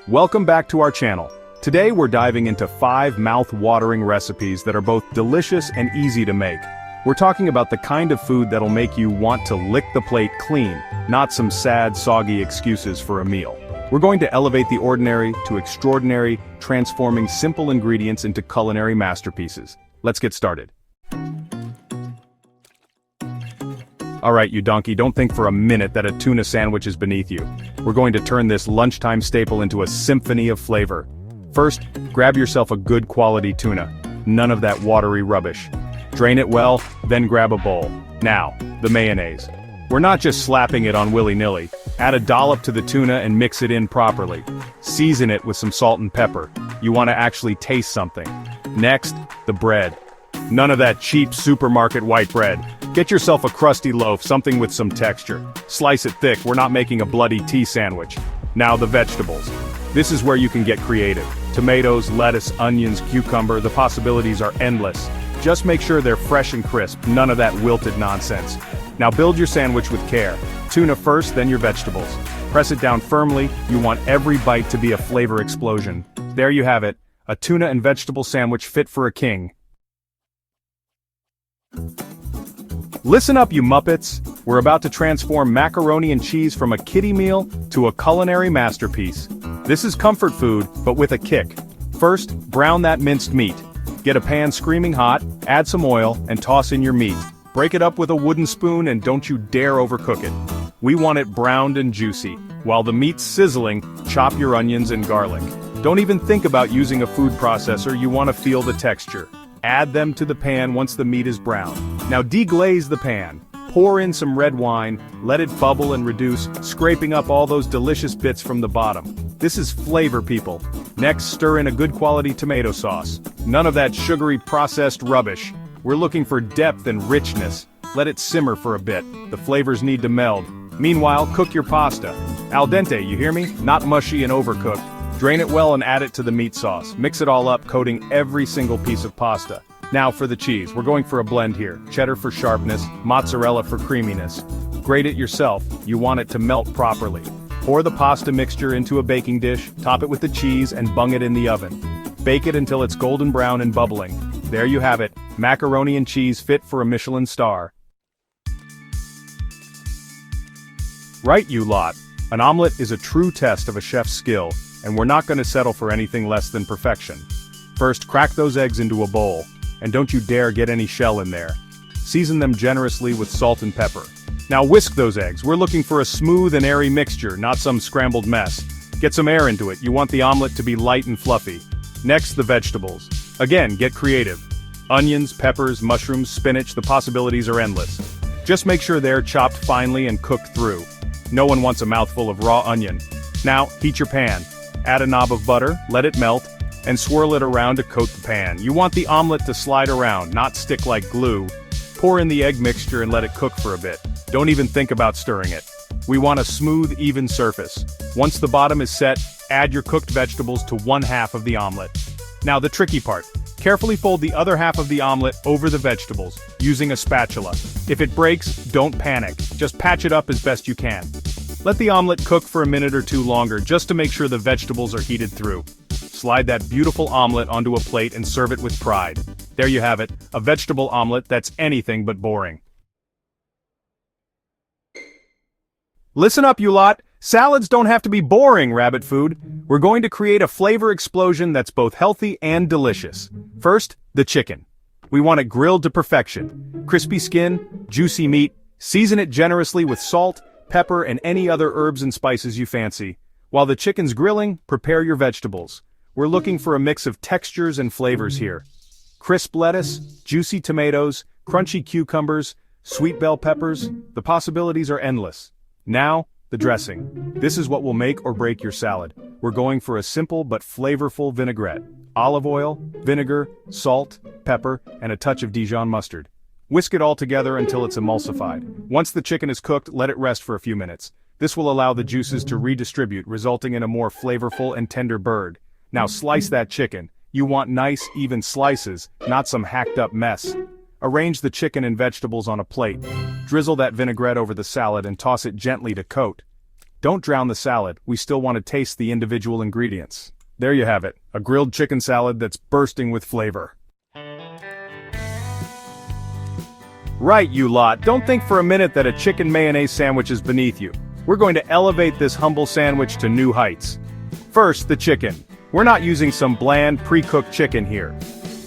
Welcome back to our channel. Today we're diving into 5 mouth-watering recipes that are both delicious and easy to make. We're talking about the kind of food that'll make you want to lick the plate clean, not some sad, soggy excuses for a meal. We're going to elevate the ordinary to extraordinary, transforming simple ingredients into culinary masterpieces. Let's get started. Alright, you donkey, don't think for a minute that a tuna sandwich is beneath you. We're going to turn this lunchtime staple into a symphony of flavor. First, grab yourself a good quality tuna. None of that watery rubbish. Drain it well, then grab a bowl. Now, the mayonnaise. We're not just slapping it on willy-nilly. Add a dollop to the tuna and mix it in properly. Season it with some salt and pepper. You want to actually taste something. Next, the bread. None of that cheap supermarket white bread. Get yourself a crusty loaf, something with some texture. Slice it thick, we're not making a bloody tea sandwich. Now the vegetables. This is where you can get creative. Tomatoes, lettuce, onions, cucumber, the possibilities are endless. Just make sure they're fresh and crisp, none of that wilted nonsense. Now build your sandwich with care. Tuna first, then your vegetables. Press it down firmly, you want every bite to be a flavor explosion. There you have it, a tuna and vegetable sandwich fit for a king. Listen up, you Muppets! We're about to transform macaroni and cheese from a kiddie meal to a culinary masterpiece. This is comfort food, but with a kick. First, brown that minced meat. Get a pan screaming hot, add some oil, and toss in your meat. Break it up with a wooden spoon and don't you dare overcook it. We want it browned and juicy. While the meat's sizzling, chop your onions and garlic. Don't even think about using a food processor, you want to feel the texture. Add them to the pan once the meat is brown. Now deglaze the pan. Pour in some red wine, let it bubble and reduce, scraping up all those delicious bits from the bottom. This is flavor, people. Next, stir in a good quality tomato sauce. None of that sugary processed rubbish. We're looking for depth and richness. Let it simmer for a bit. The flavors need to meld. Meanwhile, cook your pasta. Al dente, you hear me? Not mushy and overcooked. Drain it well and add it to the meat sauce. Mix it all up, coating every single piece of pasta. Now for the cheese, we're going for a blend here. Cheddar for sharpness, mozzarella for creaminess. Grate it yourself, you want it to melt properly. Pour the pasta mixture into a baking dish, top it with the cheese and bung it in the oven. Bake it until it's golden brown and bubbling. There you have it, macaroni and cheese fit for a Michelin star. Right, you lot. An omelet is a true test of a chef's skill, and we're not going to settle for anything less than perfection. First, crack those eggs into a bowl, and don't you dare get any shell in there. Season them generously with salt and pepper. Now whisk those eggs, we're looking for a smooth and airy mixture, not some scrambled mess. Get some air into it, you want the omelet to be light and fluffy. Next, the vegetables. Again, get creative. Onions, peppers, mushrooms, spinach, the possibilities are endless. Just make sure they're chopped finely and cooked through. No one wants a mouthful of raw onion. Now, heat your pan. Add a knob of butter, let it melt, and swirl it around to coat the pan. You want the omelet to slide around, not stick like glue. Pour in the egg mixture and let it cook for a bit. Don't even think about stirring it. We want a smooth, even surface. Once the bottom is set, add your cooked vegetables to one half of the omelet. Now the tricky part. Carefully fold the other half of the omelet over the vegetables, using a spatula. If it breaks, don't panic. Just patch it up as best you can. Let the omelet cook for a minute or two longer just to make sure the vegetables are heated through. Slide that beautiful omelet onto a plate and serve it with pride. There you have it, a vegetable omelet that's anything but boring. Listen up, you lot. Salads don't have to be boring, rabbit food. We're going to create a flavor explosion that's both healthy and delicious. First, the chicken. We want it grilled to perfection. Crispy skin, juicy meat, season it generously with salt, pepper, and any other herbs and spices you fancy. While the chicken's grilling, prepare your vegetables. We're looking for a mix of textures and flavors here. Crisp lettuce, juicy tomatoes, crunchy cucumbers, sweet bell peppers, the possibilities are endless. Now, the dressing. This is what will make or break your salad. We're going for a simple but flavorful vinaigrette. Olive oil, vinegar, salt, pepper, and a touch of Dijon mustard. Whisk it all together until it's emulsified. Once the chicken is cooked, let it rest for a few minutes. This will allow the juices to redistribute, resulting in a more flavorful and tender bird. Now slice that chicken. You want nice, even slices, not some hacked-up mess. Arrange the chicken and vegetables on a plate. Drizzle that vinaigrette over the salad and toss it gently to coat. don't drown the salad, we still want to taste the individual ingredients. There you have it, a grilled chicken salad that's bursting with flavor. Right, you lot, don't think for a minute that a chicken mayonnaise sandwich is beneath you. We're going to elevate this humble sandwich to new heights. First, the chicken. We're not using some bland, pre-cooked chicken here.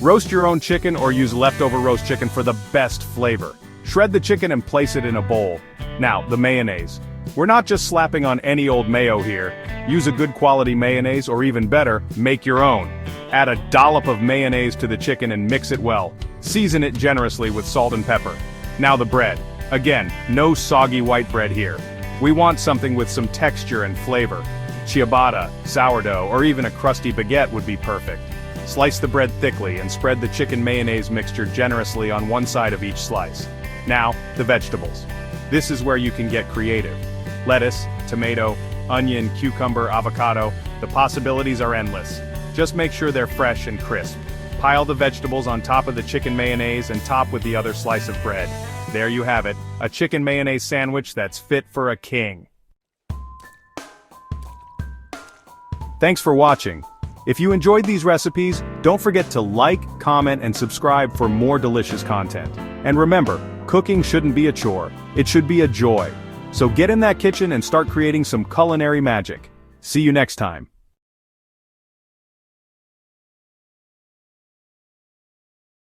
Roast your own chicken or use leftover roast chicken for the best flavor. Shred the chicken and place it in a bowl. Now, the mayonnaise. We're not just slapping on any old mayo here. Use a good quality mayonnaise, or even better, make your own. Add a dollop of mayonnaise to the chicken and mix it well. Season it generously with salt and pepper. Now the bread. Again, no soggy white bread here. We want something with some texture and flavor. Ciabatta, sourdough, or even a crusty baguette would be perfect. Slice the bread thickly and spread the chicken mayonnaise mixture generously on one side of each slice. Now, the vegetables. This is where you can get creative. Lettuce, tomato, onion, cucumber, avocado, the possibilities are endless. Just make sure they're fresh and crisp. Pile the vegetables on top of the chicken mayonnaise and top with the other slice of bread. There you have it, a chicken mayonnaise sandwich that's fit for a king. Thanks for watching. If you enjoyed these recipes, don't forget to like, comment, and subscribe for more delicious content. And remember, cooking shouldn't be a chore, it should be a joy. So get in that kitchen and start creating some culinary magic. See you next time.